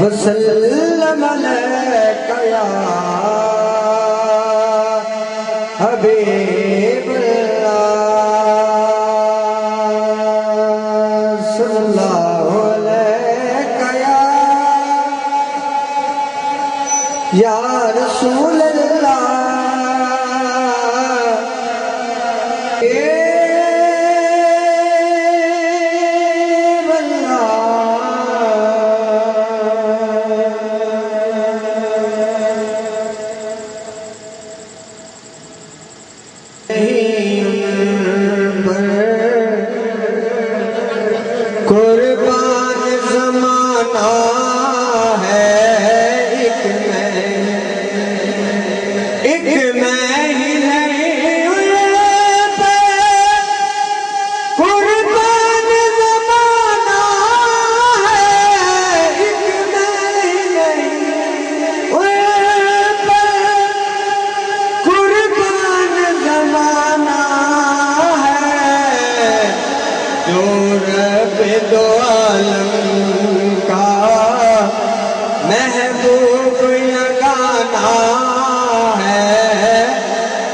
وسلم علیک یا حبیب اللہ صلی اللہ علیک یا رسول اللہ قربان زمانہ ہے ایک میں ہی نہیں پہ قربان زمانہ ہے ایک میں ہی نہیں پہ قربان زمانہ جو رب دو عالم کا محبوب یگانہ ہے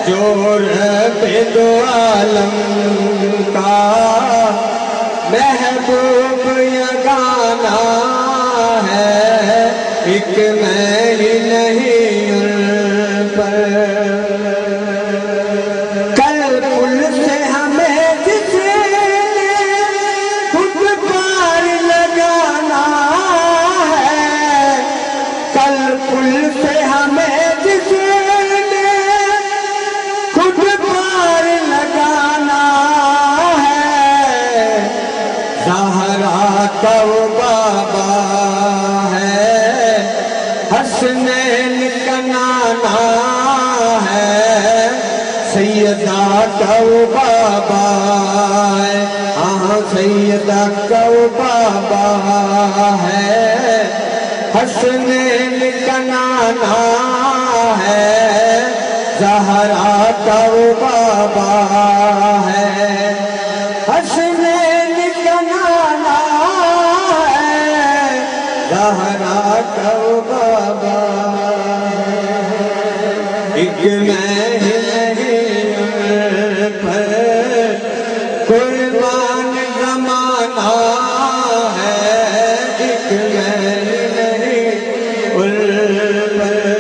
جو رب دو عالم کا محبوب یگانہ ہے ایک میں ہی نہیں ان پر کو بابا ہے حسنین کا نانا ہے سیدہ کو بابا ہے ہاں سیدہ کو بابا ہے حسنین کا نانا ہے زہرا کو بابا ہے حسنین کا نانا زہرا کو بابا ایک میں ہی نہیں پر قربان زمانہ ہے ایک میں ہی نہیں ان پر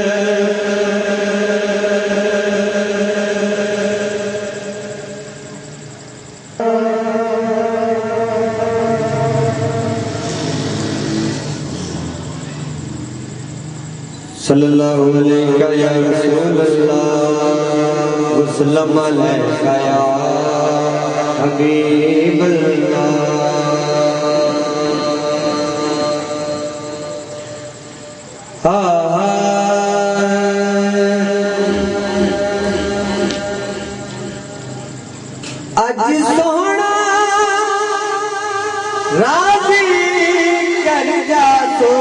صلی اللہ علیہ یا رسول اللہ وسلم علیہ یا حبیب اللہ اج سونا راضی کر جا تو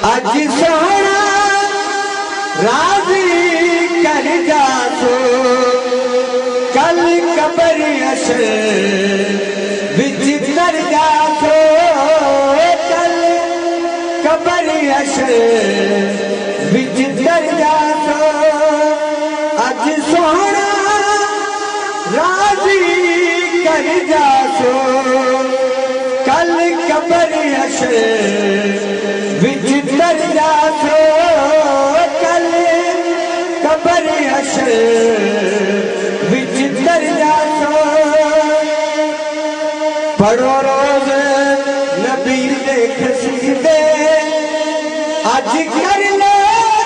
اج سونا راضی کر جا تو کل قبر حشر وچ کر جا تو کل قبر حشر وچ کر جا تو اج سونا راضی کر جا تو کل قبر حشر وچ کر جا تو کل قبر حشر وچ کر جا تو پڑھو روز نبی دے قصیدے اج کر لو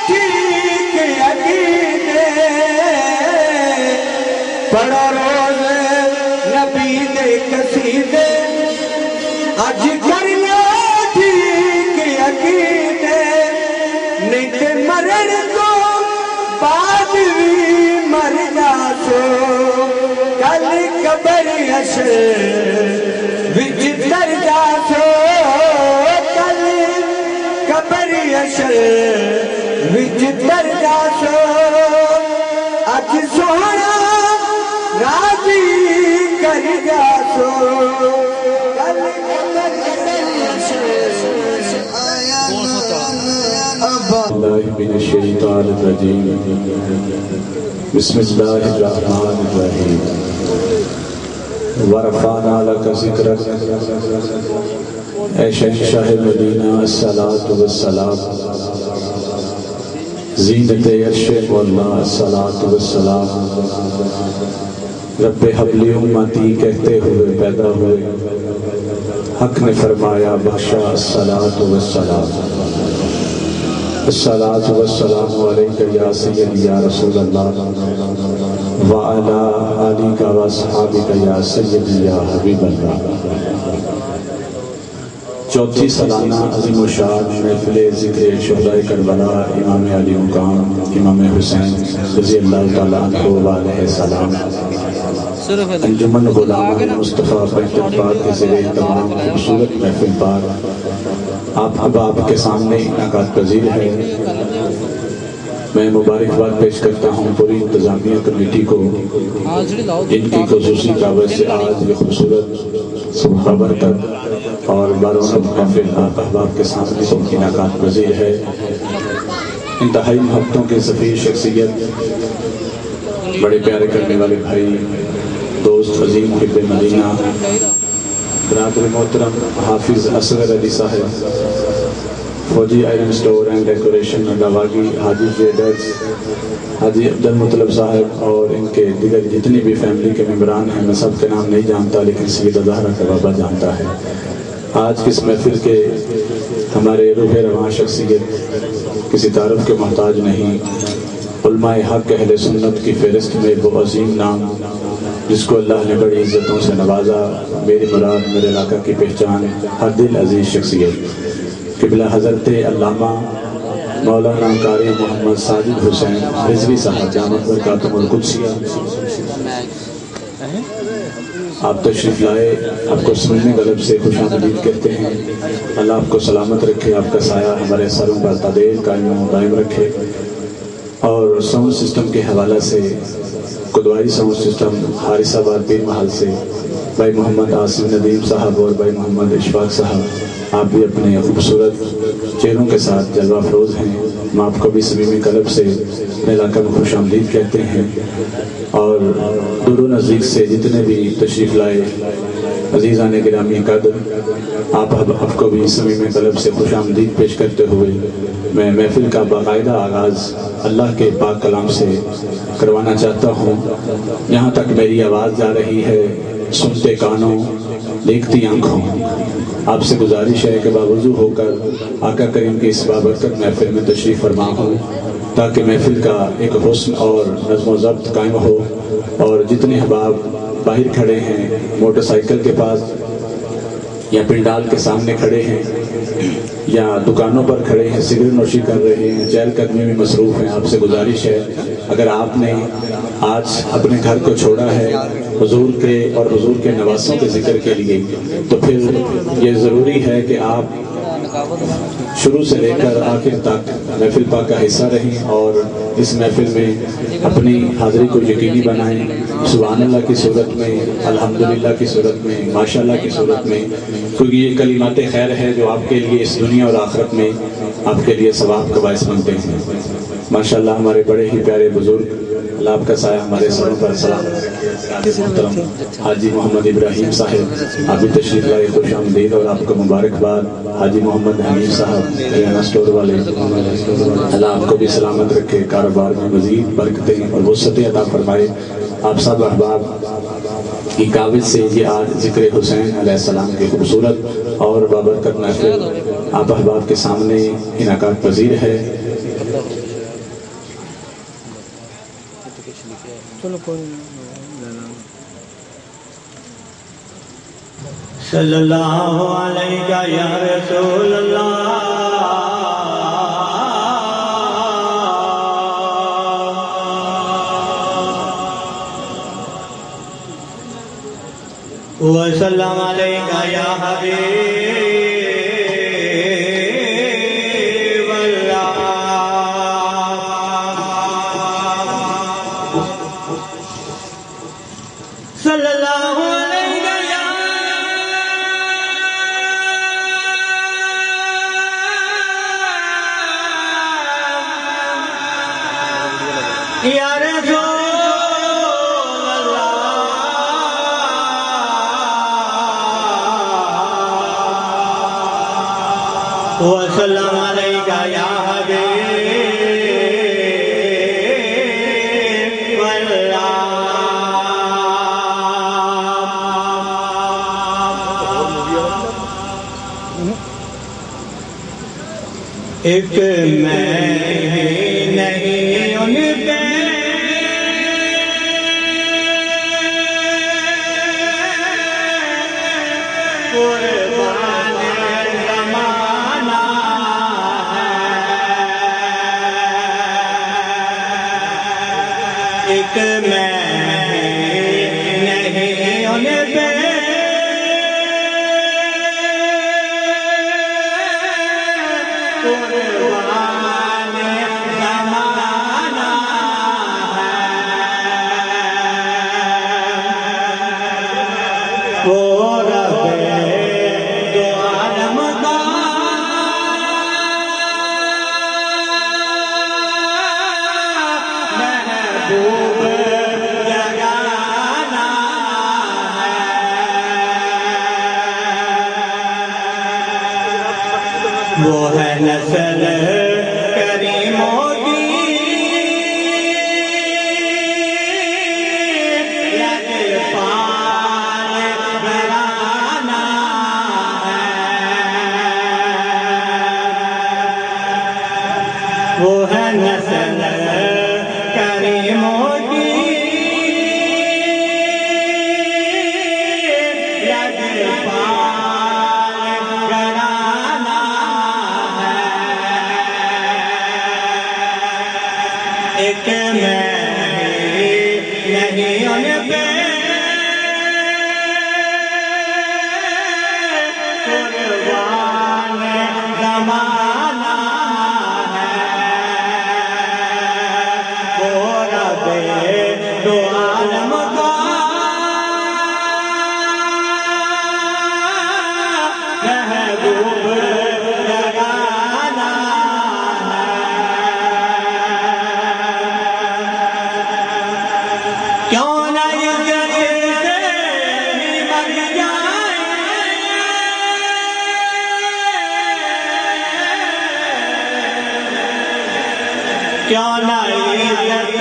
ٹھیک عقیدے پڑھو روز نبی دے قصیدے اج کر لو ٹھیک عقیدے نہیں تے مرن کو بعد بھی مر جا سو کل قبر حشر وچ کر جا سو کل قبر حشر وچ کر جا سو اج سونا راضی کر جا سو باللہ من الشیطان الرجیم بسم اللہ الرحمن الرحیم ورفعنا لک ذکرک اے شہنشاہ مدینہ الصلاۃ والسلام زینت عرش مولا الصلاۃ والسلام رب حبلی امتی کہتے ہوئے پیدا ہوئے حق نے فرمایا بخشا الصلاۃ والسلام الصلاۃ والسلام علیک یا سیدی یا رسول اللہ وعلی آلک واصحابک یا سیدی یا حبیب اللہ۔ چوتھی سالانہ عظیم الشان محفل ذکر شہدائے کربلا امام علی مقام امام حسین رضی اللہ تعالیٰ عنہ علیہ السلام انجمن غلامان مصطفیٰ پنجاب کے زیر تمام خوبصورت محفل پار آپ احباب کے سامنے انعقاد پذیر ہے۔ میں مبارکباد پیش کرتا ہوں پوری انتظامیہ کمیٹی کو جن کی خصوصی دعوت سے آج یہ خوبصورت صبح برکت اور بارون محفل آپ احباب کے سامنے انعقاد پذیر ہے۔ انتہائی محبتوں کے سفیر شخصیت، بڑے پیارے کرنے والے بھائی، دوست عظیم حب مدینہ، برادر محترم حافظ اصغر علی صاحب، فوجی iron store and decoration نگاواگی، Haji traders, حاجی عبدالمطلب صاحب اور ان کے دیگر جتنی بھی فیملی کے ممبران ہیں، میں سب کے نام نہیں جانتا لیکن سیدہ زہرا کا بابا جانتا ہے۔ آج کس محفل کے ہمارے روح رواں شخصیت کسی تعارف کے محتاج نہیں، علماء حق اہل سنت کی فہرست میں وہ عظیم نام جس کو اللہ نے بڑی عزتوں سے نوازا، میری مراد میرے علاقہ کی پہچان، ہر دل عزیز شخصیت قبلہ حضرت علامہ مولانا قاری محمد ساجد حسین رضوی صاحب جامع برکاتہم القدسیہ، آپ تشریف لائے، آپ کو سننے غلب سے خوش آمدید کہتے ہیں۔ اللہ آپ کو سلامت رکھے، آپ کا سایہ ہمارے سروں پر تعدیل قائم و دائم رکھے۔ اور ساؤنڈ سسٹم کے حوالہ سے قدوائی ساؤنڈ سسٹم حارث آباد پیر محل سے بھائی محمد عاصم ندیم صاحب اور بھائی محمد اشفاق صاحب، آپ بھی اپنے خوبصورت چہروں کے ساتھ جلوہ افروز ہیں۔ ہم آپ کو بھی صمیم قلب سے اپنے علاقہ میں خوش آمدید کہتے ہیں۔ اور دور و نزدیک سے جتنے بھی تشریف لائے عزیزان گرامی قدر، آپ کو بھی صمیم قلب سے خوش آمدید پیش کرتے ہوئے میں محفل کا باقاعدہ آغاز اللہ کے پاک کلام سے کروانا چاہتا ہوں۔ یہاں تک میری آواز جا رہی ہے، سنتے کانوں دیکھتی آنکھوں، آپ سے گزارش ہے کہ باوضو ہو کر آقا کریم کی اس بابرکت محفل میں تشریف فرما ہوں تاکہ محفل کا ایک حسن اور نظم و ضبط قائم ہو۔ اور جتنے احباب باہر کھڑے ہیں، موٹر سائیکل کے پاس یا پنڈال کے سامنے کھڑے ہیں یا دکانوں پر کھڑے ہیں، سگریٹ نوشی کر رہے ہیں، چہل قدمی میں مصروف ہیں، آپ سے گزارش ہے اگر آپ نے آج اپنے گھر کو چھوڑا ہے حضور کے اور حضور کے نواسوں کے ذکر کے لیے، تو پھر یہ ضروری ہے کہ آپ شروع سے لے کر آخر تک محفل پاک کا حصہ رہیں اور اس محفل میں اپنی حاضری کو یقینی بنائیں، سبحان اللہ کی صورت میں، الحمدللہ کی صورت میں، ماشاءاللہ کی صورت میں، کیونکہ یہ کلمات خیر ہے جو آپ کے لیے اس دنیا اور آخرت میں آپ کے لیے ثواب کا باعث بنتے ہیں۔ ماشاءاللہ ہمارے بڑے ہی پیارے بزرگ، اللہ آپ کا سایہ ہمارے سروں پر سلام محترم حاجی محمد ابراہیم صاحب، آپ بھی تشریف لائے، خوش آمدید اور آپ کو مبارکباد۔ حاجی محمد حنیف صاحب ریانہ سٹور والے، اللہ آپ کو بھی سلامت رکھے، کاروبار میں مزید برکتیں اور وسعتیں عطا فرمائے۔ آپ سب احباب کی کاوش سے یہ آج ذکر حسین علیہ السلام کی خوبصورت اور بابرکت محفل آپ احباب کے سامنے انعقاد پذیر ہے۔ صلی اللہ علیہ یا رسول اللہ وسلم علیہ یا حبیب اللہ صلی اللہ علیہ یا وسلم عليك يا حبيب الله ایک میں نہیں ان پہ قربان زمانہ ہے ایک میں نہیں ان پہ قربان زمانہ ہے وہ رب دو عالم کا محبوب جگانا ہے وہ ہے نسل کریموں کی لجپال گھرانہ ہے وہ ہے نسل کریموں کی لجپال گھرانہ ہے ایک میں نہیں ان پہ قربان زمانہ ہے وہ رب دو عالم کا محبوب جگانا کیوں نہ عزت سے ہی مر جائے کیوں نہ عزت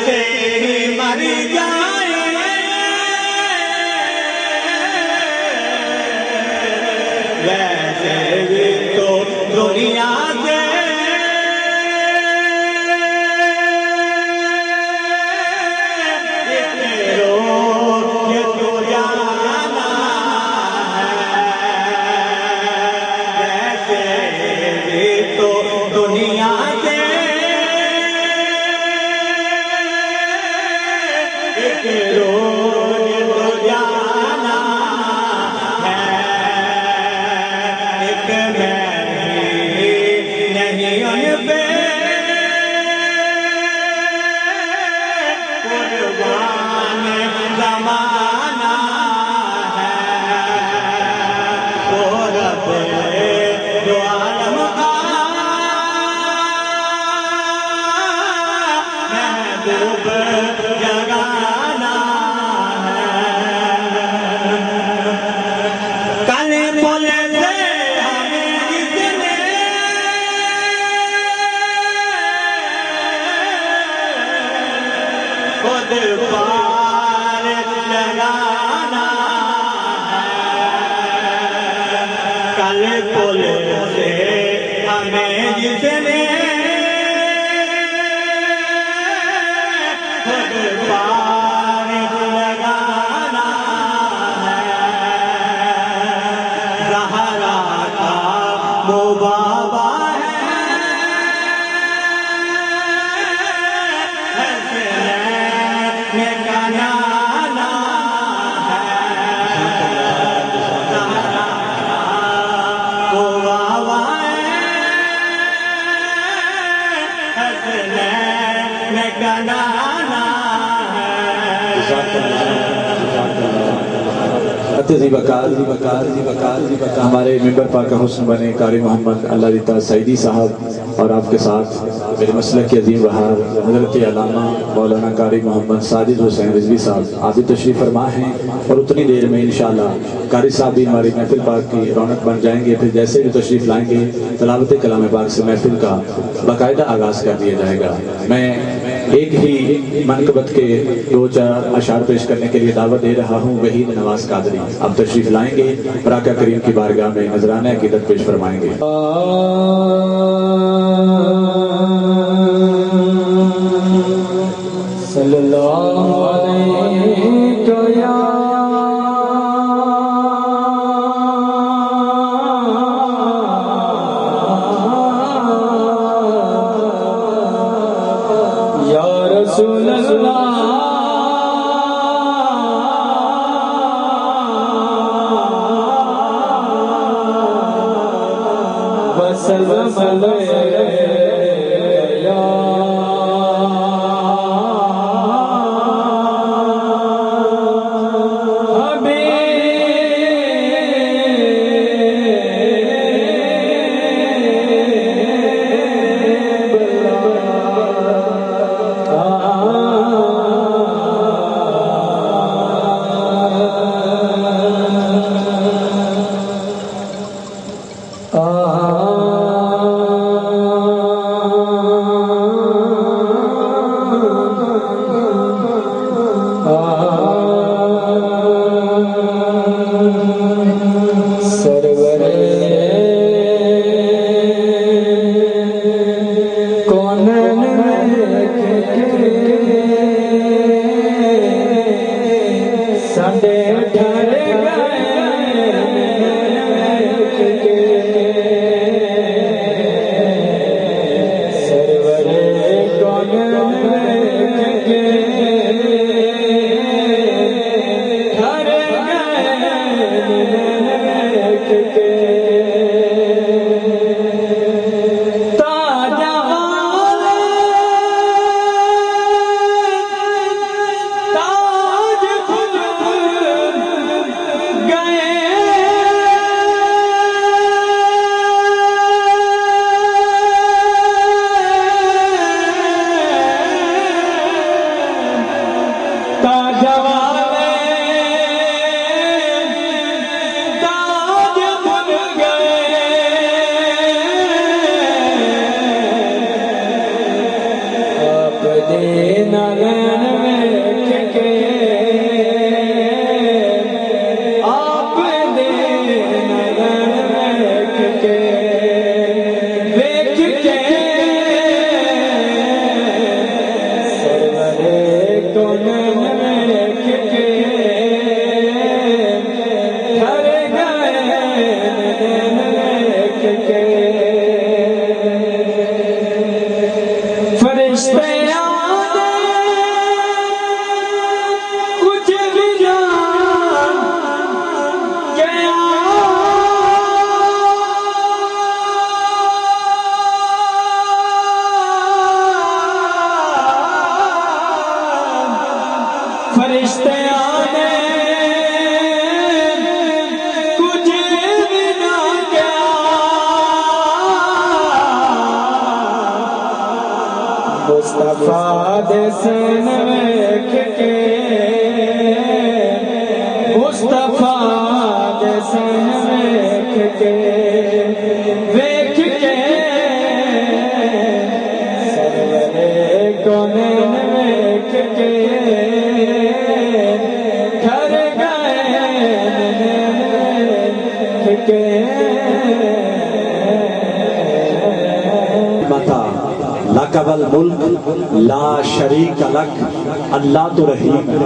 سے ہی مر جائے ویسے بھی تو دنیا سے روز تو جانا ہے ویسے بھی تو دنیا سے ایک روز تو جانا ہے ایک میں نہیں ان پہ قربان زمانہ ہے وہ رب دو عالم کا محبوب جگانا ہے کل پل سے ہمیں جس نے خود پار لگانا ہے کل پل سے ہمیں جس نے خود پار لگانا ہے زہرا کا وہ بابا ہے حسنین کا نانا ہے زہرا کا وہ بابا ہے حسنین کا نانا ہے خط زی وقار ہمارے ممبر پاک حسن بنے قاری محمد اللہ دیتا سعیدی صاحب، اور آپ کے ساتھ میرے مسلک کے عظیم بہار حضرت علامہ مولانا قاری محمد ساجد حسین رضوی صاحب آپ بھی تشریف فرما ہیں، اور اتنی دیر میں انشاءاللہ قاری صاحب بھی ہماری محفل پاک کی رونق بن جائیں گے۔ پھر جیسے بھی تشریف لائیں گے تلاوت کلام پاک سے محفل کا باقاعدہ آغاز کر دیا جائے گا۔ میں ایک ہی منقبت کے 2-4 اشعار پیش کرنے کے لیے دعوت دے رہا ہوں، وحید نواز قادری اب تشریف لائیں گے اور آقا کریم کی بارگاہ میں نذرانہ عقیدت پیش فرمائیں گے۔ صلی اللہ علیہ یا رسول اللہ وسلم علیہ مصطفیٰ دے سن ویکھ کے، مصطفیٰ دے سن ویکھ کے، ویکھ کے سرورے کونین ویکھ کے گھر گئے ویکھ کے لک والملک لا شریک لک، اللہ تو رحیم ہے،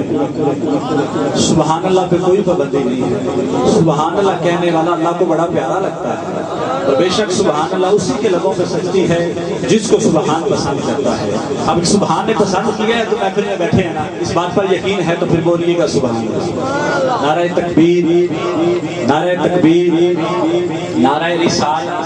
سبحان اللہ پہ کوئی پابندی نہیں ہے۔ سبحان اللہ کہنے والا اللہ کو بڑا پیارا لگتا ہے، اور بے شک سبحان اللہ اسی کے لبوں پہ سجتی ہے جس کو سبحان پسند کرتا ہے۔ اب سبحان نے پسند کیا ہے تو محفل میں بیٹھے ہیں نا، اس بات پر یقین ہے تو پھر بولیے گا سبحان اللہ۔ نعرہ تکبیر، نعرہ تکبیر، نعرہ رسالہ،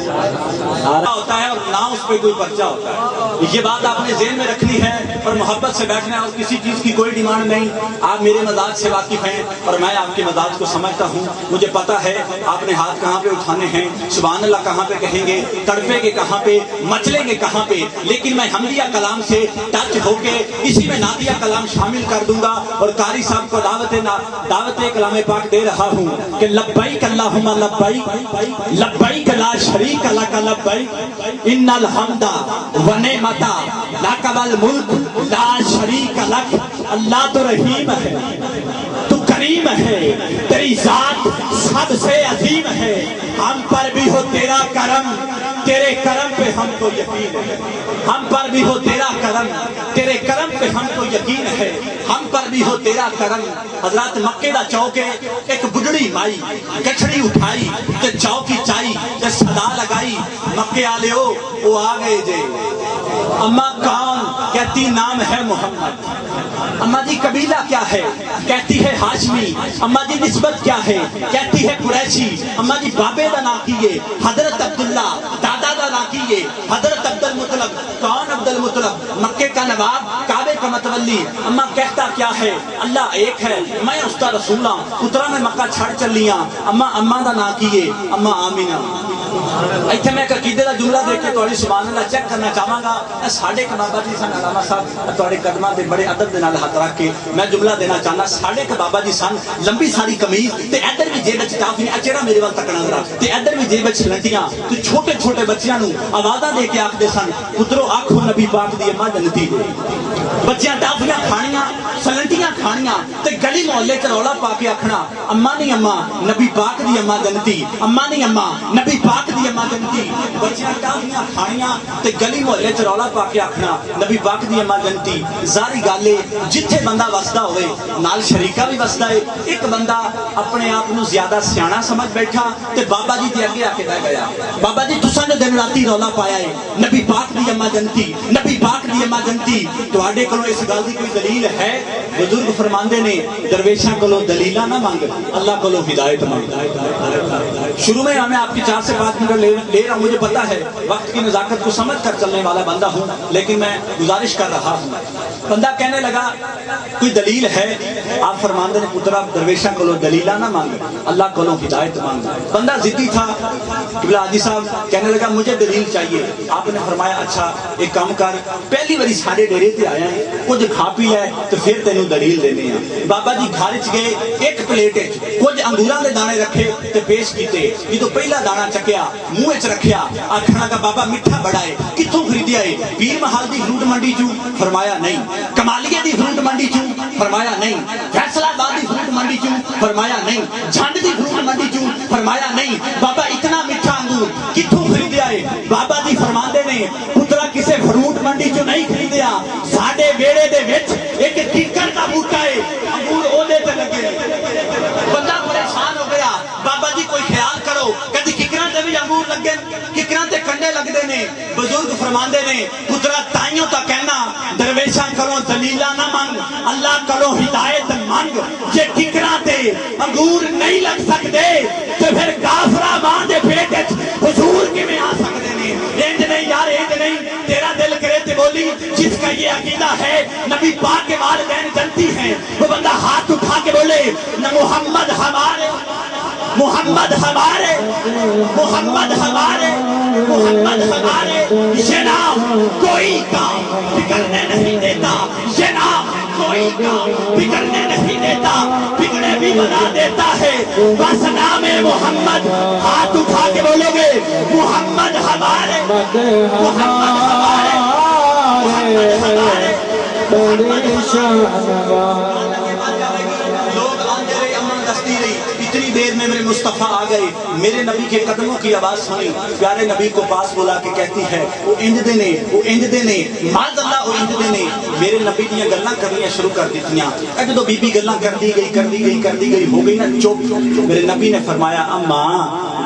نعرہ ہوتا ہے اور نہ اس پہ کوئی پرچہ ہوتا ہے۔ یہ بات آپ نے ذہن میں رکھنی ہے اور محبت سے بیٹھنا ہے اور کسی چیز کی کوئی ڈیمانڈ نہیں. آپ میرے مزاج سے واقف ہیں اور میں آپ کے مزاج کو سمجھتا ہوں. مجھے پتا ہے آپ نے ہاتھ کہاں پہ اٹھانے ہیں, سبحان اللہ کہاں پہ کہیں گے, تڑپے گے کہاں پہ, مچلیں گے کہاں پہ, لیکن میں حمدیہ کلام سے ٹچ ہو کے اسی میں نعتیہ کلام شامل کر دوں گا اور قاری صاحب کو دعوت کلام پاک دے رہا ہوں کہ لبیک اللہم لبیک لبیک لا شریک لک لبیک ان الحمد ونعمت لک والملک لا شریک لک. اللہ تو رحیم ہے, تو کریم ہے, تیری ذات سب سے عظیم ہے. ہم پر بھی ہو تیرا کرم, تیرے کرم پہ ہم کو یقین ہے. ہم پر بھی ہو تیرا کرم, تیرے کرم پہ ہم کو یقین ہے. ہم پر بھی ہو تیرا کرم. حضرات مکے دا چوکے ایک بڑھڑی مائی گٹھڑی اٹھائی تے چوکی چائی تے صدا لگائی, مکے والے وہ آ گئے جے. اما کون؟ کہتی نام ہے محمد. اما جی قبیلہ کیا ہے؟ کہتی ہے ہاشمی. اما جی نسبت کیا ہے؟ کہتی ہے قریشی. اما جی بابے دا نا کیے حضرت عبداللہ, دادا دا نا کیے حضرت عبد المطلب. کون عبد المطلب؟ مکے کا نواب, کعبے کا متولی. اما کہتا کیا ہے؟ اللہ ایک ہے, میں اس کا رسول ہوں, اترا میں مکہ چھڑ چلیاں. اما دا نا کیے اما آمینہ. ایتھے میں ایک عقیدے دا جملہ دیکھ کے تھوڑی سبحان اللہ چیک کرنا چاہاں گا. ساڈے بابا جی سن علامہ صاحب تھوڑے قدماں تے بڑے ادب دے نال ہاتھ رکھ کے میں جملہ دینا چاہنا. ساڈے بابا جی سن لمبی ساری قمیض تے ادھر بھی جیب وچ ٹافیاں, چہرہ میرے ول تکنا ذرا, تے ادھر بھی جیب وچ لنٹیاں. تے چھوٹے چھوٹے بچیاں نو آوازاں دے کے آکھدے سن پترو آکھو نبی پاک دی اماں جنتی دے. بچیاں ٹافیاں کھانیاں, سلنٹیاں کھانیاں تے گلی محلے چ رولا پا کے آکھنا اما نہیں اما نبی پاک دی اماں جنتی, اما نہیں اما نبی پاک دی اماں جنتی. بچیاں ٹافیاں کھانیاں تے گلی محلے چ رولا پا کے آکھنا نبی پاک دی اماں جنتی. ظاہری گل ہے جتھے بندہ وسدا ہوئے نال شریکہ بھی وسدا ہے. ایک بندہ اپنے آپ نو زیادہ سیاںا سمجھ بیٹھا تے بابا جی دے اگے آ کے بیٹھ گیا. بابا جی تساں نے دن راتی رولا پایا ہے نبی پاک دی اماں جنتی, نبی پاک دی اماں جنتی. تواڈے کولوں اس گل دی کوئی دلیل ہے؟ بزرگ فرماندے نے درویشاں کولوں دلیلاں نہ مانگ, اللہ کولوں ہدایت مانگ. شروع میں میں آپ کی 4 سے 5 منٹ لے رہا ہوں. مجھے پتا ہے وقت کی نزاکت کو سمجھ کر چلنے والا بندہ ہوں, لیکن میں گزارش کر رہا ہوں. بندہ کہنے لگا کوئی دلیل ہے؟ آپ فرماندے نے پترا درویشاں کولوں دلیلاں نہ مانگ, اللہ کولوں ہدایت مانگ. بندہ ضدی تھا. قبلہ حاجی صاحب کہنے لگا مجھے دلیل چاہیے. آپ نے فرمایا اچھا ایک کام کر, پہلی باری سارے ڈیرے تے آیا ہے, کچھ کھا پی لے تو پھر تینوں دلیل دینے ہیں. بابا جی گھر چ گئے, ایک پلیٹ کچھ انگوراں دے دانے رکھے تے پیش کیتے. جدوں پہلا دانا چکیا منہ وچ رکھیا, آکھنا لگا بابا میٹھا بڑا ہے, کتھوں خریدیا ہے؟ پیر محل دی فروٹ منڈی چوں. فرمایا نہیں. کمالیے دی فروٹ منڈی چوں. فرمایا نہیں. فیصل آباد دی فروٹ منڈی چوں. فرمایا نہیں. جھنڈ دی فروٹ منڈی چوں. فرمایا نہیں. بابا اتنا میٹھا انگور کتھوں خریدیا ہے؟ بابا جی فرماندے نے پترا کسے فروٹ منڈی چوں نہیں خریدیا, ساڈے ویڑے دے وچ ایک ٹکر دا بوٹا ہے, انگور اودے تے لگے. بندہ پریشان ہو گیا. بابا جی کوئی خیال کرو, کدی ککراں تے بھی انگور لگے, ککراں تے کنڈے لگدے نے. بزرگ فرماندے نے پترا تائیوں تا کہنا درویشاں کولوں دلیلاں نہ مانگ, اللہ کولوں ہدایت مانگ. جے ککراں تے انگور نہیں لگ سکدے تے پھر کافرہ ماں دے پیٹ وچ حضور کیویں آ سکدے نے؟ انج نہیں یار, انج نہیں. تیرا دل کرے تے بولی جس کا یہ عقیدہ ہے نبی پاک کے والدین جنتی ہیں, وہ بندہ ہاتھ اٹھا کے بولے نہ محمد ہمارے, محمد ہمارے, محمد ہمارے, محمد ہمارے. یہ نام کوئی کام بگڑنے نہیں دیتا, یہ نام کوئی کام بگڑنے نہیں دیتا, بگڑے بھی بنا دیتا ہے. بس نام محمد ہاتھ اٹھا کے بولو گے محمد ہمارے, محمد ہمارے, محمد ہمارے. لوگ آندے رہے, امن دستی رہی. اتنی دیر میں میرے مصطفیٰ آ گئے, میرے نبی کے قدموں کی آواز سنی. پیارے نبی کو پاس بلا کے کہتی ہے وہ انج دے نے, وہ انج دے نے, ماذ اللہ وہ انج دے نے. میرے نبی دیاں گلاں کرنیاں شروع کر دیتیاں. اج تو بی بی گلاں کر دی گئی, کر دی گئی, کر دی گئی, ہو گئی نا چپ. میرے نبی نے فرمایا اما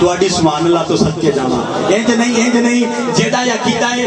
ਤੁਹਾਡੀ ਸੁਭਾਨ ਅੱਲਾਹ ਤੋਂ ਸਦਕੇ ਜਾਵਾਂ ਇੰਜ ਨਹੀਂ ਜਿਹਦਾ ਅਕੀਦਾ ਹੈ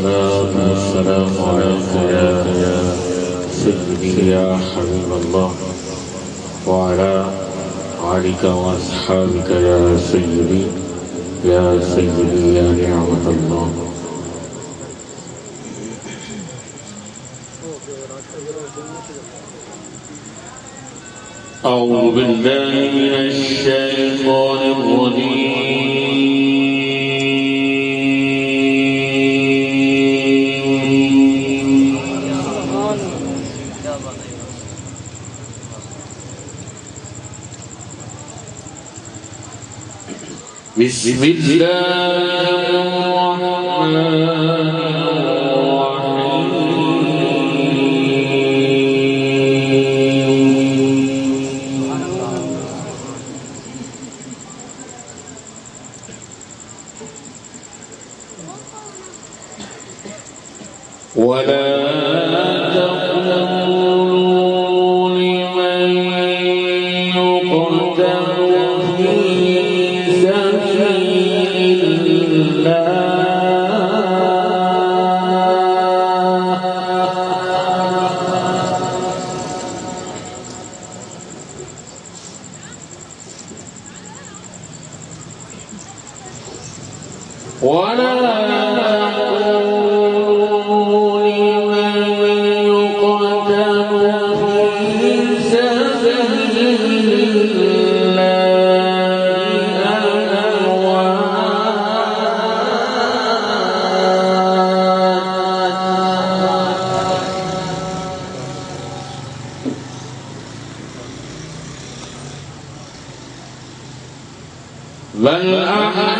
السلام عليك يا سيدي يا حبيب الله وعلى آلك وأصحابك يا سيدي يا نعمة الله أعوذ بالله من الشيطان الرجيم بسم الله الرحمن الرحيم ولا تقولوا لمن يقتل في سبيل الله ولا تقولوا لمن يقتل في سبيل بل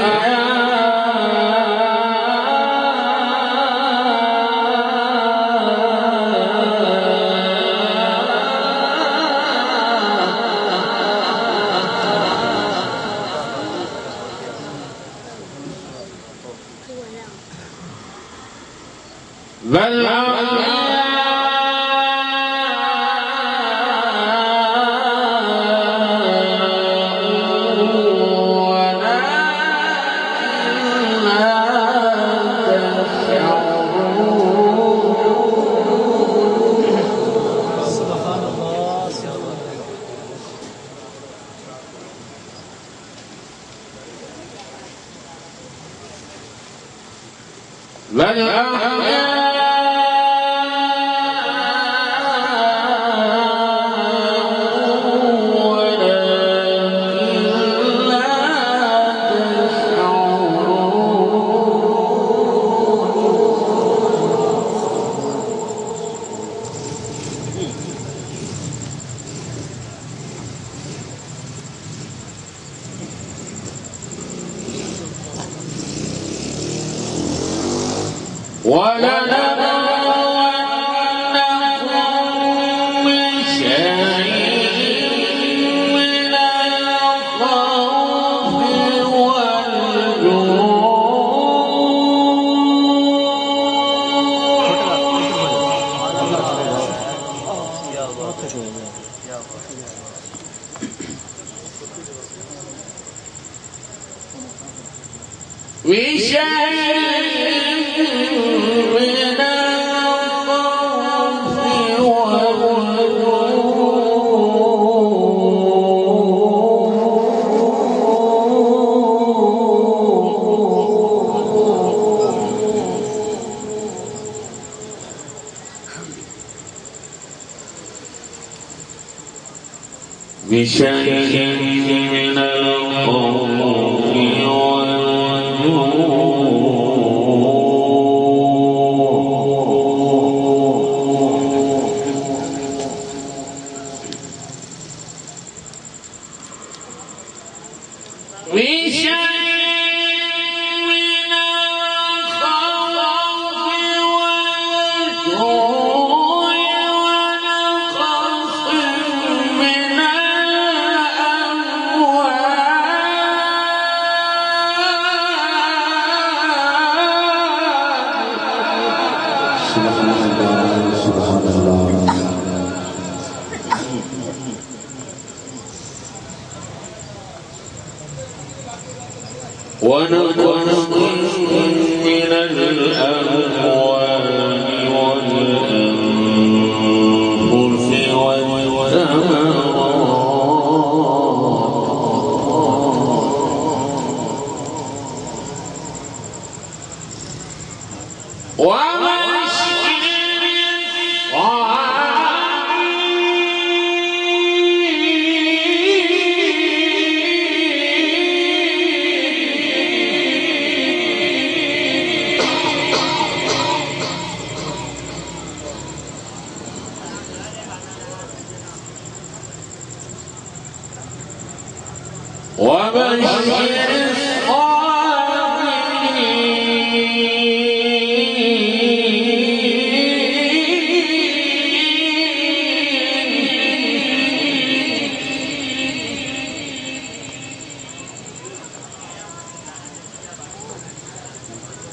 بل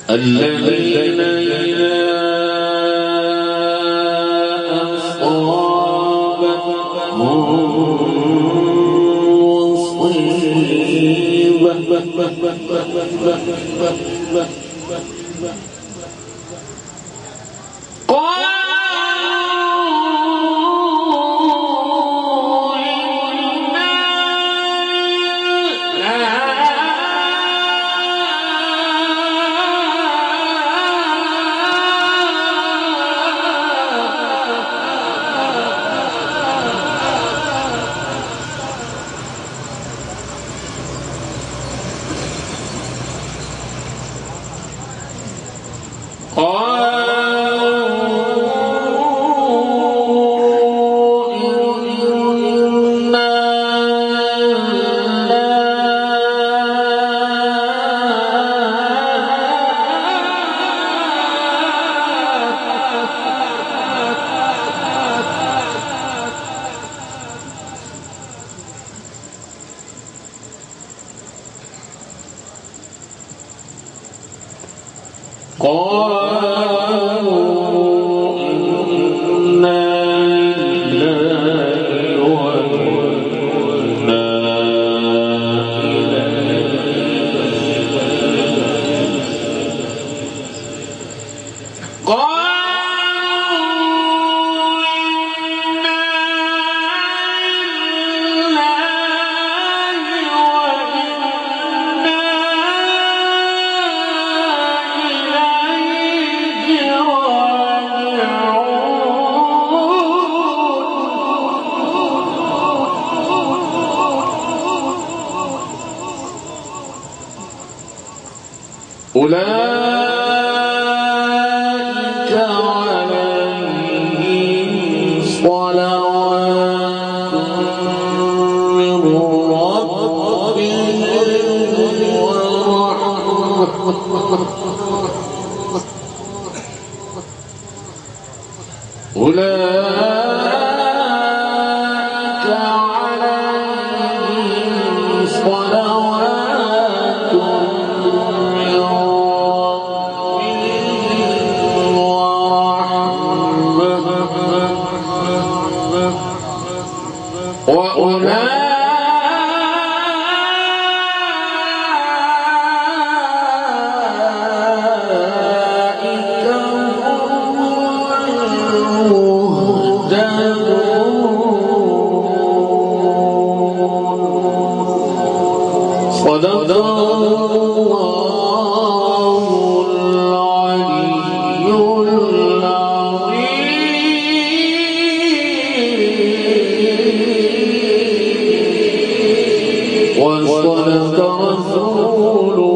الذين إذا أولئك عليهم صلوات من ربهم ورحمة أولئك عليهم صلوات من ربهم ورحمة وأولئك صدق الله العلي العظيم وصدق رسوله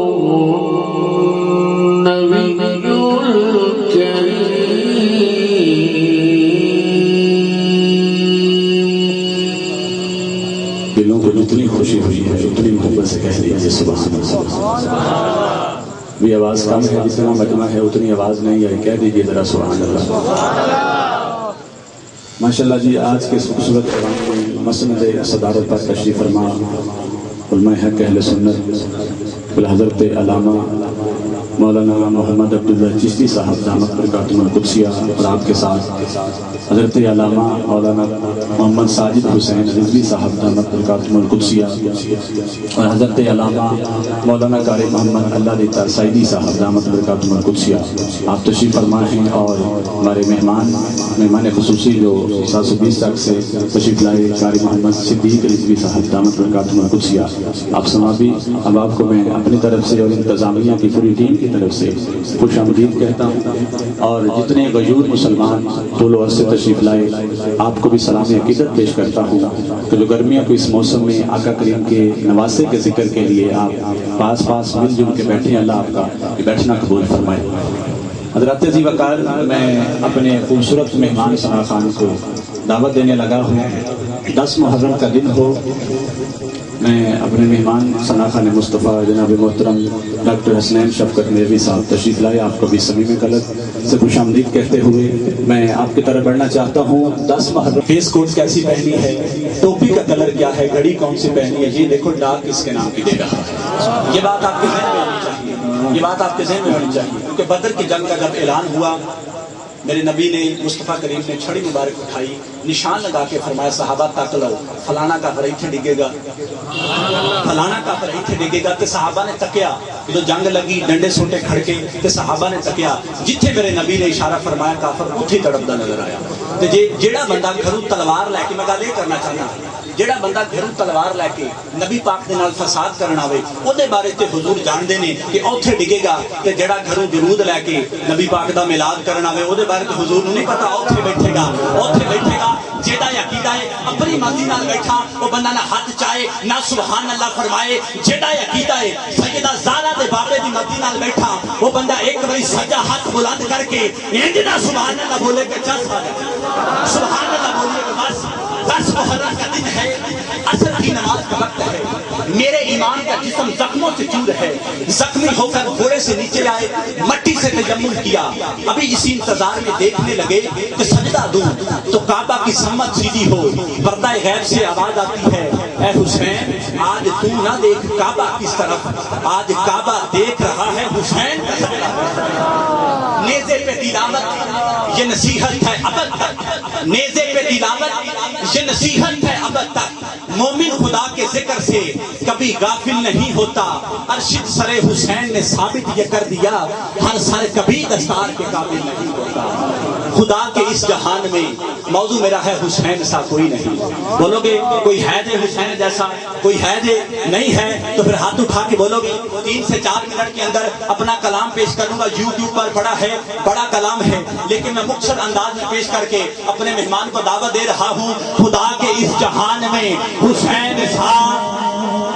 النبي الكريم دلوں کو جتنی خوشی ہوئی ہے اتنی محبت سے کہہ دیجیے سبحان اللہ۔ بھی آواز کم ہے، جتنا مجمع ہے اتنی آواز نہیں ہے، کہہ دیجیے ذرا سبحان اللہ۔ ماشاءاللہ جی، آج کے خوبصورت پروگرام میں مسند صدارت پر تشریف فرما علماء حق اہل سنت بالحضرت علامہ مولانا محمد عبداللہ چشتی صاحب دامت برکاتہم القدسیہ، اور آپ کے ساتھ حضرت علامہ مولانا محمد ساجد حسین رضوی صاحب دامت برکاتہم القدسیہ، اور حضرت علامہ مولانا قاری محمد اللہ دیتا سعیدی صاحب دامت برکاتہم القدسیہ آپ تشریف فرما ہیں، اور ہمارے مہمان خصوصی جو 720 تک سے تشریف لائے قاری محمد صدیق رضوی صاحب دامت برکاتہم القدسیہ، آپ سمابی اب آپ کو میں اپنی طرف سے اور انتظامیہ کی پوری ٹیم کی طرف سے خوش آمدید کہتا ہوں، اور جتنے غیور مسلمان طول و عرض سے تشریف لائے آپ کو بھی سلام عقیدت پیش کرتا ہوں کہ جو گرمیوں کو اس موسم میں آقا کریم کے نواسے کے ذکر کے لیے آپ پاس مل جل کے بیٹھیں، اللہ آپ کا بیٹھنا قبول فرمائے۔ حضرات عزیز وقار، میں اپنے خوبصورت مہمان ثنا خان کو دعوت دینے لگا ہوں۔ 10 محرم کا دن ہو، میں اپنے مہمان ثنا خان مصطفیٰ جناب محترم ڈاکٹر حسنین شفقت میروی صاحب تشریف لائے، آپ کو بھی صمیم قلب سے خوش آمدید کہتے ہوئے میں آپ کی طرف بڑھنا چاہتا ہوں۔ 10 محرم فیس کوٹ کیسی پہنی ہے، ٹوپی کا کلر کیا ہے، گھڑی کون سی پہنی ہے، یہ دیکھو ڈاک کس کے نام کی دے گا۔ یہ بات آپ کے ذہن میں ہونی چاہیے، یہ بات آپ کے ذہن میں ہونی چاہیے، کیونکہ بدر کی جنگ کا جب اعلان ہوا میرے نبی نے مصطفیٰ کریم نے چھڑی مبارک اٹھائی، نشان لگا کے فرمایا صحابہ تک لو فلانا کافر ایتھے ڈگے گا، فلانا کافر ایتھے ڈگے گا۔ کہ صحابہ نے تکیا، جو جنگ لگی ڈنڈے سوٹے کھڑکے کہ صحابہ نے تکیا، جتھے میرے نبی نے اشارہ فرمایا کافر اتھے تڑپدا نظر آیا۔ تے جیڑا بندہ گھروں تلوار لے کے، میں گل یہ کرنا چاہنا، جیڑا بندہ گھروں تلوار لے کے نبی پاک دے نال فساد کرنا ہوئے، او دے بارے تے حضور جان دے نے کہ اوتھے ڈگے گا، تے جیڑا گھروں درود لے کے نبی پاک دا میلاد کرنا ہوئے، او دے بارے تے حضور نہیں پتا اوتھے بیٹھے گا، اوتھے بیٹھے گا۔ جیڑا عقیدہ ہے اپنی مرضی نال بیٹھا، او بندہ نہ ہاتھ چاہے نہ سبحان اللہ فرمائے۔ جیڑا عقیدہ ہے سیدہ زہرا دے بابے دی مرضی نال بیٹھا، وہ بندہ ایک باری سجا ہاتھ بلند کر کے انج دا سبحان اللہ بولے کہ چل سبحان اللہ بولے کہ بس 10 محرم کا دن ہے، عصر کی نماز کا وقت ہے، میرے ایمان کا جسم زخموں سے چور ہے، زخمی ہو کر گھوڑے سے نیچے آئے، مٹی سے تجمل کیا، ابھی اسی انتظار میں دیکھنے لگے کہ سجدہ دوں تو کعبہ کی سمت سیدھی ہو، پردہ غیب سے آواز آتی ہے، اے حسین آج تو نہ دیکھ کعبہ کس طرف، آج کعبہ دیکھ رہا ہے حسین۔ نیزے پہ تلاوت یہ نصیحت ہے ابد تک، نیزے پہ تلاوت یہ نصیحت ہے ابد تک، مومن خدا کے ذکر سے کبھی غافل نہیں ہوتا، ارشد سر حسین نے ثابت یہ کر دیا، ہر سر کبھی دستار کے قابل نہیں ہوتا۔ خدا کے اس جہان میں موضوع میرا ہے حسین سا کوئی نہیں۔ بولو گے کوئی ہے جے حسین جیسا، کوئی ہے جے نہیں ہے تو پھر ہاتھ اٹھا کے بولو گے۔ 3 سے 4 منٹ کے اندر اپنا کلام پیش کروں گا، یوٹیوب پر پڑا ہے، بڑا کلام ہے، لیکن میں مختصر انداز میں پیش کر کے اپنے مہمان کو دعوت دے رہا ہوں۔ خدا کے اس جہان میں حسین سا